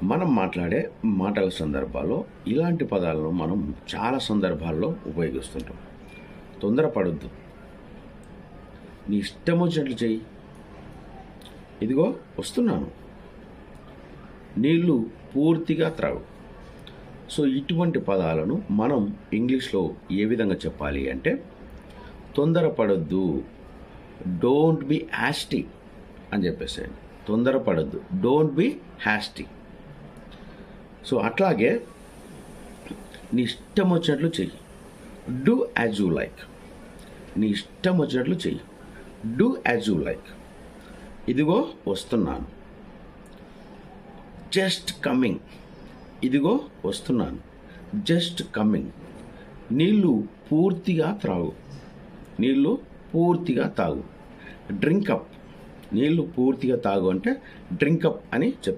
మనం మాట్లాడే మాటల సందర్భాల్లో ఇలాంటి పదాలను మనం చాలా సందర్భాల్లో ఉపయోగిస్తుంటాం. తొందరపడొద్దు, నీ ఇష్టం వచ్చినట్లు చెయ్యి, ఇదిగో వస్తున్నాను, నీళ్ళు పూర్తిగా త్రాగు. సో ఇటువంటి పదాలను మనం ఇంగ్లీష్లో ఏ విధంగా చెప్పాలి అంటే, తొందరపడొద్దు, డోంట్ బి హ్యాస్టీ అని చెప్పేసేయండి. తొందరపడొద్దు, డోంట్ బి హ్యాస్టీ. సో అట్లాగే నీ ఇష్టం వచ్చినట్లు చెయ్యి, డూ యాజ్ యూ లైక్. నీ ఇష్టం వచ్చినట్లు చెయ్యి, డూ యాజ్ యూ లైక్. ఇదిగో వస్తున్నాను, జస్ట్ కమింగ్. ఇదిగో వస్తున్నాను, జస్ట్ కమింగ్. నీళ్ళు పూర్తిగా త్రాగు, నీళ్ళు పూర్తిగా తాగు. డ్రింక్ అప్, నీళ్ళు పూర్తిగా తాగు అంటే డ్రింక్ అప్ అని చెప్తారు.